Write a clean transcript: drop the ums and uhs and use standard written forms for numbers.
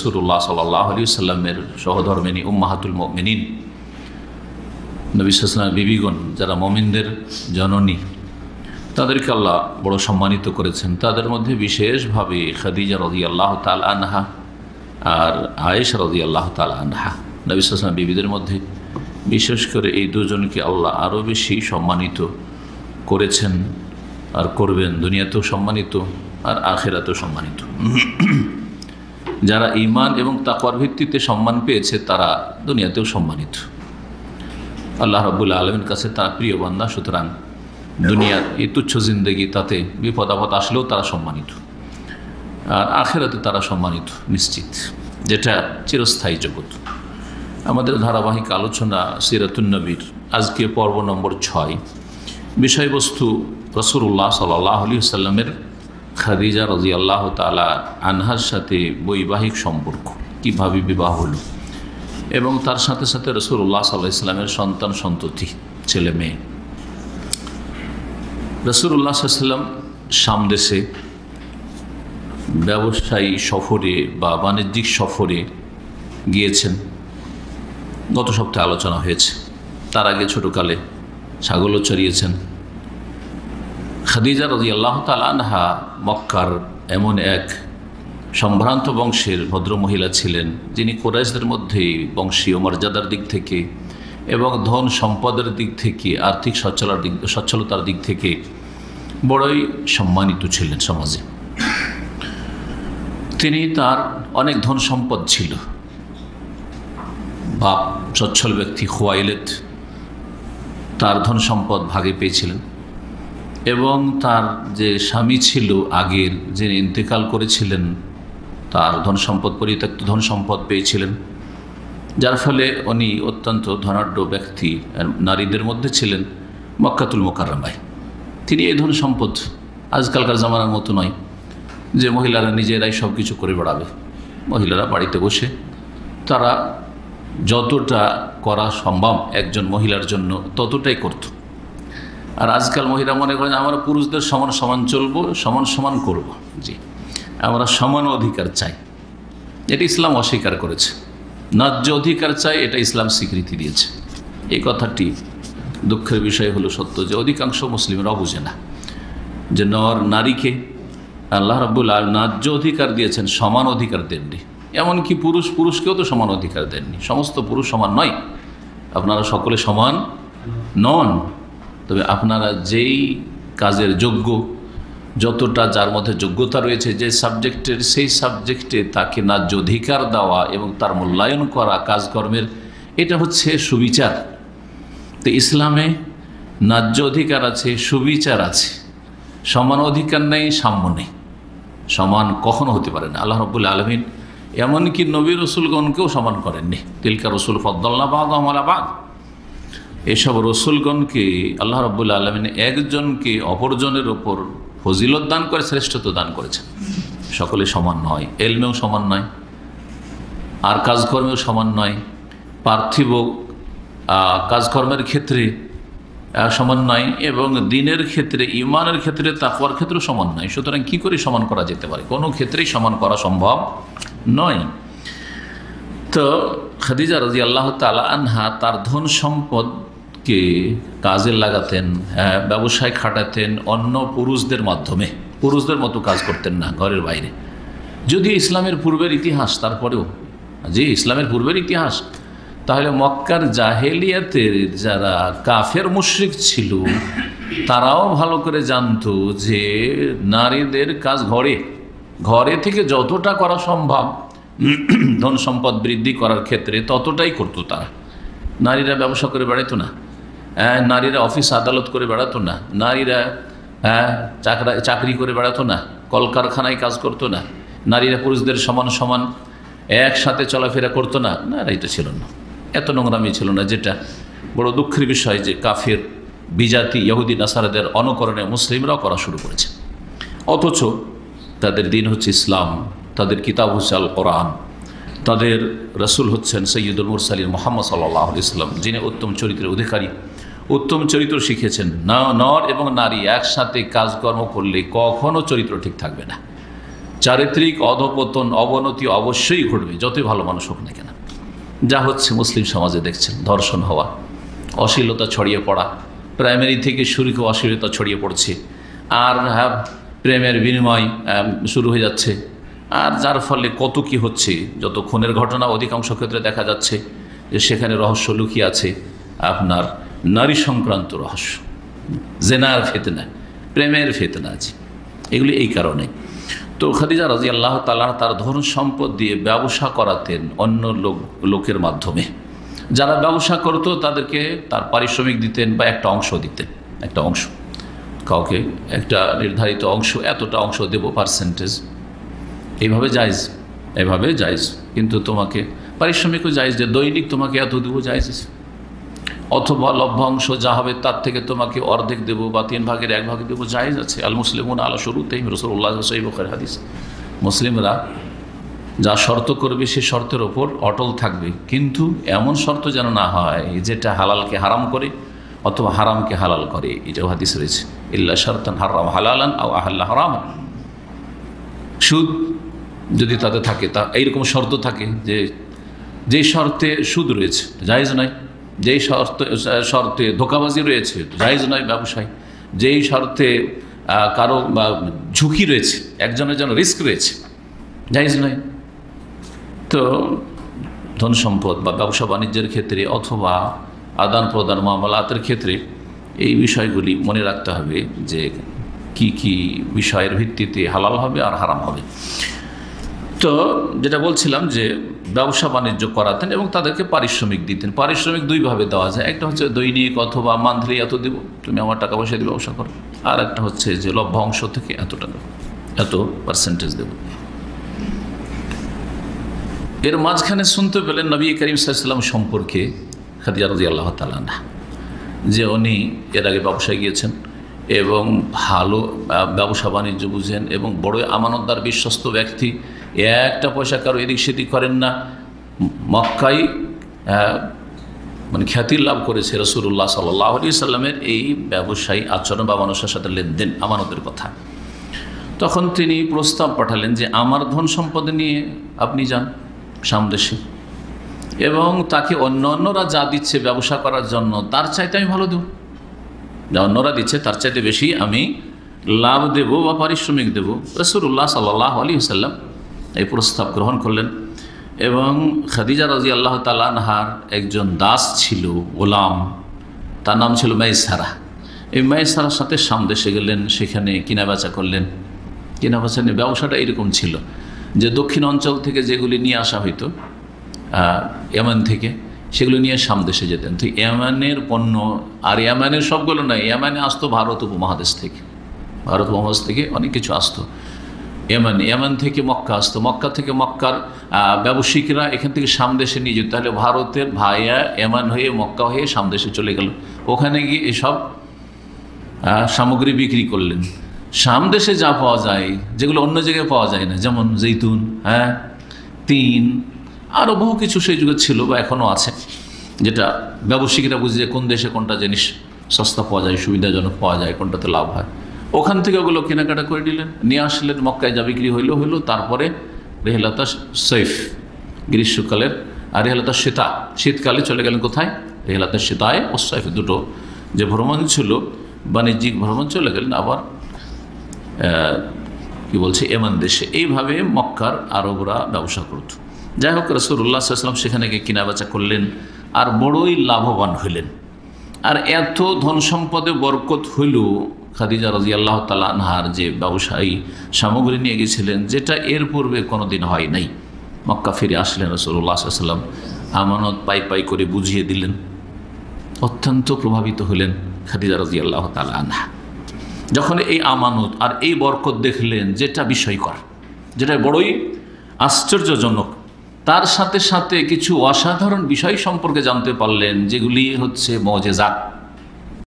রাসূলুল্লাহ সাল্লাল্লাহু আলাইহি ওয়াসাল্লামের সহধর্মিনী উম্মাহাতুল মুমিনিন নবী সাল্লাল্লাহু আলাইহি ওয়াসাল্লামের বিবিগণ, যারা মুমিনদের জননী, তাদেরকে আল্লাহ বড় সম্মানিত করেছেন। তাদের মধ্যে বিশেষভাবে খাদিজা রাদিয়াল্লাহু তাআলা আনহা আর আয়েশা রাদিয়াল্লাহু তাআলা আনহা, নবী সাল্লাল্লাহু আলাইহি ওয়াসাল্লাম বিবিদের মধ্যে বিশেষ করে এই দুজনকে আল্লাহ আরও বেশি সম্মানিত করেছেন আর করবেন। দুনিয়াতেও সম্মানিত আর আখিরাতেও সম্মানিত। যারা ঈমান এবং তাকওয়ার ভিত্তিতে সম্মান পেয়েছে তারা দুনিয়াতেও সম্মানিত, আল্লাহ রাব্বুল আলামিনের কাছে তারা প্রিয় বান্দা। সুতরাং দুনিয়ার এই তুচ্ছ জিন্দেগি, তাতে বিপদ আপদ আসলেও তারা সম্মানিত, আর আখিরাতে তারা সম্মানিত নিশ্চিত, যেটা চিরস্থায়ী জগৎ। আমাদের ধারাবাহিক আলোচনা সিরাতুন নবীর আজকে পর্ব নম্বর 6। বিষয়বস্তু রাসূলুল্লাহ সাল্লাল্লাহু আলাইহি ওয়াসাল্লামের খাদিজা রাদিয়াল্লাহু তাআলা আনহার সাথে বৈবাহিক সম্পর্ক, কীভাবে বিবাহ হলো, এবং তার সাথে সাথে রাসূলুল্লাহ সাল্লাল্লাহু আলাইহি ওয়াসাল্লামের সন্তান সন্ততি, ছেলে মেয়ে। রাসূলুল্লাহ সাল্লাল্লাহু আলাইহি ওয়াসাল্লাম শাম দেশে ব্যবসায়ী সফরে বা বাণিজ্যিক সফরে গিয়েছেন, গত সপ্তাহে আলোচনা হয়েছে। তার আগে ছোটকালে ছাগলও চড়িয়েছেন। খাদিজা রাদিয়াল্লাহু তাআলা আনহা মক্কার এমন এক সম্ভ্রান্ত বংশের ভদ্রমহিলা ছিলেন, যিনি কুরাইশদের মধ্যেই বংশীয় মর্যাদার দিক থেকে এবং ধন সম্পদের দিক থেকে, আর্থিক সচ্ছলতার দিক থেকে বড়ই সম্মানিত ছিলেন সমাজে। তিনি, তার অনেক ধন সম্পদ ছিল। বাপ সচ্ছল ব্যক্তি খুয়াইলিদ তার ধন সম্পদ ভাগে পেয়েছিলেন, এবং তার যে স্বামী ছিল আগের, যিনি ইন্তেকাল করেছিলেন, তার ধন সম্পদ, পরিত্যক্ত ধন সম্পদ পেয়েছিলেন, যার ফলে উনি অত্যন্ত ধনাঢ্য ব্যক্তি নারীদের মধ্যে ছিলেন মক্কাতুল মুকাররমায়। তিনি এই ধন সম্পদ, আজকালকার জামানার মতো নয় যে মহিলারা নিজেরাই সব কিছু করে বেড়াবে। মহিলারা বাড়িতে বসে তারা যতটা করা সম্ভব একজন মহিলার জন্য ততটাই করত। আর আজকাল মহিলা মনে করেন আমরা পুরুষদের সমান সমান চলবো, সমান সমান করব। জি, আমরা সমান অধিকার চাই, এটা ইসলাম অস্বীকার করেছে। ন্যায্য অধিকার চাই, এটা ইসলাম স্বীকৃতি দিয়েছে। এই কথাটি দুঃখের বিষয় হলো সত্য যে অধিকাংশ মুসলিমরাও বুঝে না যে নারীকে আল্লাহ রাব্বুল আলামিন ন্যায্য অধিকার দিয়েছেন, সমান অধিকার দেননি। এমনকি পুরুষকেও তো সমান অধিকার দেননি। সমস্ত পুরুষ সমান নয়, আপনারা সকলে সমান নন। তবে আপনারা যেই কাজের যোগ্য, যতটা যার মধ্যে যোগ্যতা রয়েছে যে সাবজেক্টের, সেই সাবজেক্টে তাকে ন্যায্য অধিকার দেওয়া এবং তার মূল্যায়ন করা কাজকর্মের, এটা হচ্ছে সুবিচার। তো ইসলামে ন্যায্য অধিকার আছে, সুবিচার আছে, সমান অধিকার নেই, সাম্য নেই। সমান কখনো হতে পারে না। আল্লাহ রাব্বুল আলামিন এমনকি নবী রসুলগণকেও সমান করেননি। তিলকা রসুল ফদ্দালনা বা'দুহুম আলা বা'দ, এসব রসুলগণকে আল্লাহ রাব্বুল আলামিন একজনকে অপরজনের ওপর ফজিলত দান করে, শ্রেষ্ঠত্ব দান করেছেন। সকলে সমান নয়, এলমেও সমান নয়, আর কাজকর্মেও সমান নয়, পার্থিব কাজকর্মের ক্ষেত্রে সমান নয়, এবং দিনের ক্ষেত্রে, ইমানের ক্ষেত্রে, তাকওয়ার ক্ষেত্রেও সমান নয়। সুতরাং কী করে সমান করা যেতে পারে? কোনো ক্ষেত্রেই সমান করা সম্ভব নয়। তো খাদিজা রাদিয়াল্লাহু তাআলা আনহা তার ধন সম্পদকে কাজে লাগাতেন, ব্যবসায় খাটাতেন অন্য পুরুষদের মাধ্যমে। পুরুষদের মতো কাজ করতেন না ঘরের বাইরে। যদিও ইসলামের পূর্বের ইতিহাস, তারপরেও যে ইসলামের পূর্বের ইতিহাস, তাহলে মক্কার জাহেলিয়াতের যারা কাফের মুশরিক ছিল তারাও ভালো করে জানতো যে নারীদের কাজ ঘরে থেকে যতটা করা সম্ভব ধন সম্পদ বৃদ্ধি করার ক্ষেত্রে ততটাই করতো তারা। নারীরা ব্যবসা করে বেড়াতো না, নারীরা অফিস আদালত করে বেড়াতো না, নারীরা চাকরি করে বেড়াতো না, কলকারখানায় কাজ করতো না, নারীরা পুরুষদের সমান সমান একসাথে চলাফেরা করতো না। না, এটা ছিল না, এত নোংরামি ছিল না। যেটা বড় দুঃখের বিষয় যে কাফের বিজাতি ইহুদি নাসারাদের অনুকরণে মুসলিমরাও করা শুরু করেছে। অথচ তাদের দিন হচ্ছে ইসলাম, তাদের কিতাব হচ্ছে আল কোরআন, তাদের রসুল হচ্ছেন সৈয়দুল মুরসালিন মুহাম্মদ সাল্লাল্লাহু আলাইহি ওয়াসাল্লাম, যিনি উত্তম চরিত্রের অধিকারী, উত্তম চরিত্র শিখেছেন। নর এবং নারী একসাথে কাজকর্ম করলে কখনো চরিত্র ঠিক থাকবে না। চারিত্রিক অধপতন অবনতি অবশ্যই ঘটবে, যতই ভালো মানুষ হোক না কেন। যা হচ্ছে মুসলিম সমাজে দেখছেন, ধর্ষণ হওয়া, অশ্লীলতা ছড়িয়ে পড়া, প্রাইমারি থেকে শুরু করে অশ্লীলতা ছড়িয়ে পড়ছে, আর প্রেমের বিনিময় শুরু হয়ে যাচ্ছে, আর যার ফলে কত কি হচ্ছে। যত খুনের ঘটনা অধিকাংশ ক্ষেত্রে দেখা যাচ্ছে যে সেখানে রহস্য লুকিয়ে আছে, আপনার নারী সংক্রান্ত রহস্য, জেনার ফিতনা, প্রেমের ফিতনা আছে, এগুলি এই কারণে। তো খাদিজা রাদিয়াল্লাহু তাআলা তার ধন সম্পদ দিয়ে ব্যবসা করাতেন অন্য লোকের মাধ্যমে। যারা ব্যবসা করত তাদেরকে তার পারিশ্রমিক দিতেন বা একটা অংশ দিতেন, একটা অংশ, কাউকে একটা নির্ধারিত অংশ, এতটা অংশ দেব পার্সেন্টেজ, এইভাবে জায়েজ, এভাবে জায়েজ। কিন্তু তোমাকে পারিশ্রমিকও জায়েজ, যে দৈনিক তোমাকে এত দেবো জায়েজ, অথবা লভ্যাংশ যা হবে তার থেকে তোমাকে অর্ধেক দেবো বা 3/1 দেবো, জায়েজ আছে। আল মুসলিমুন আলা শুরুতিহিম, রাসূলুল্লাহ সহিহ বুখারী হাদিস। মুসলিমরা যা শর্ত করবে সে শর্তের ওপর অটল থাকবে, কিন্তু এমন শর্ত যেন না হয় যেটা হালালকে হারাম করে অথবা হারামকে হালাল করে। এটাও হাদিস রয়েছে, ইল্লা শারতান হারাম হালালান আও আহাল্লা হারামান। সুদ যদি তাতে থাকে, তা এইরকম শর্ত থাকে যে শর্তে সুদ রয়েছে জায়েজ নয়, যেই শর্তে ধোঁকাবাজি রয়েছে জায়েজ নয় ব্যবসায়, যেই শর্তে কারো ঝুঁকি রয়েছে, একজনের যেন রিস্ক রয়েছে, জায়েজ নয়। তো ধন সম্পদ বা ব্যবসা বাণিজ্যের ক্ষেত্রে অথবা আদান প্রদান মামলাতের ক্ষেত্রে এই বিষয়গুলি মনে রাখতে হবে যে কি কি বিষয়ের ভিত্তিতে হালাল হবে আর হারাম হবে। তো যেটা বলছিলাম যে ব্যবসা বাণিজ্য করাতেন এবং তাদেরকে পারিশ্রমিক দিতেন। পারিশ্রমিক দুইভাবে দেওয়া যায়, একটা হচ্ছে দৈনিক অথবা মান্থলি এত দেব, তুমি আমার টাকা পয়সা দিয়ে ব্যবসা করো, আর একটা হচ্ছে যে লভ্যাংশ থেকে এত টাকা, এত পার্সেন্টেজ দেব। এর মাঝখানে শুনতে পেলেন নবী করিম সাল্লাল্লাহু আলাইহি ওয়াসাল্লাম সম্পর্কে খাদিজা রাদিয়াল্লাহু তাআলা আনহা, যে উনি এর আগে ব্যবসায় গিয়েছেন এবং ভালো ব্যবসা বাণিজ্য বুঝেন এবং বড় আমানতদার বিশ্বস্ত ব্যক্তি, একটা পয়সা কারো এদিক সেদিক করেন না। মক্কায় মানে খ্যাতি লাভ করেছে রাসূলুল্লাহ সাল্লাল্লাহু আলাইহি ওয়াসাল্লামের এই ব্যবসায়ী আচরণ বা মানুষের সাথে লেনদেন, আমানতের কথা। তখন তিনি প্রস্তাব পাঠালেন যে আমার ধন সম্পদ নিয়ে আপনি যান সামদেশে, এবং তাকে অন্যরা যা দিচ্ছে ব্যবসা করার জন্য তার চাইতে আমি ভালো দেব, যা অন্যরা দিচ্ছে তার চাইতে বেশি আমি লাভ দেব বা পারিশ্রমিক দেব। রাসূলুল্লাহ সাল্লাল্লাহু আলাইহি ওয়াসাল্লাম এই প্রস্তাব গ্রহণ করলেন এবং খাদিজা রাদিয়াল্লাহু তাআলা আনহার একজন দাস ছিল, গোলাম, তার নাম ছিল মাইসারা। এই মাইসারার সাথে সামদেশে গেলেন, সেখানে কেনাবেচা করলেন। কেনাবেচা নিয়ে ব্যবসাটা এরকম ছিল যে দক্ষিণ অঞ্চল থেকে যেগুলি নিয়ে আসা হইতো ইয়ামান থেকে, সেগুলো নিয়ে সামদেশে যেতেন। তো ইয়ামানের পণ্য, আর ইয়ামানের সবগুলো নয়, ইয়ামানে আসতো ভারত উপমহাদেশ থেকে, ভারত উপমহাদেশ থেকে অনেক কিছু আসতো ইয়ামান থেকে মক্কা আসতো, মক্কা থেকে মক্কার ব্যবসায়িকরা এখান থেকে সামদেশে নিয়ে যেত। তাহলে ভারতের ভাইয়া ইয়ামান হয়ে মক্কা হয়ে সামদেশে চলে গেল, ওখানে গিয়ে এসব সামগ্রী বিক্রি করলেন। সামদেশে যা পাওয়া যায় যেগুলো অন্য জায়গায় পাওয়া যায় না, যেমন জৈতুন, তিন, আরও বহু কিছু সেই যুগে ছিল বা এখনও আছে, যেটা ব্যবসায়িকরা বুঝে কোন দেশে কোনটা জিনিস সস্তা পাওয়া যায়, সুবিধাজনক পাওয়া যায়, কোনটাতে লাভ হয়, ওখান থেকে ওগুলো কেনাকাটা করে নিলেন, নিয়ে আসলেন। মক্কায় যা বিক্রি হইলো। তারপরে রেহলাতা সৈফ গ্রীষ্মকালের, আর রেহলাতা শীতা শীতকালে চলে গেলেন কোথায়? রেহলাতা শীতায় ও সৈফ, দুটো যে ভ্রমণ ছিল বাণিজ্যিক ভ্রমণ, চলে গেলেন আবার কি বলছে ইয়ামান দেশে। এইভাবে মক্কার আরবরা ব্যবসা করত। যাই হোক, রাসূলুল্লাহ সাল্লাল্লাহু আলাইহি ওয়াসাল্লাম সেখানে গিয়ে কেনাবেচা করলেন আর বড়ই লাভবান হইলেন। আর এত ধন সম্পদে বরকত হইল, খাদিজা রাদিয়াল্লাহু তাআলা আনহার যে ব্যবসায়ী সামগ্রী নিয়ে গেছিলেন, যেটা এর পূর্বে কোনো দিন হয় নাই। মক্কা ফিরে আসলেন রাসূলুল্লাহ সাল্লাল্লাহু আলাইহি ওয়াসাল্লাম, আমানত পাই করে বুঝিয়ে দিলেন। অত্যন্ত প্রভাবিত হলেন খাদিজা রাদিয়াল্লাহু তাআলা আনহা যখন এই আমানত আর এই বরকত দেখলেন, যেটা বিস্ময়কর, যেটা বড়ই আশ্চর্যজনক। তার সাথে সাথে কিছু অসাধারণ বিষয় সম্পর্কে জানতে পারলেন, যেগুলি হচ্ছে মুজিজাত।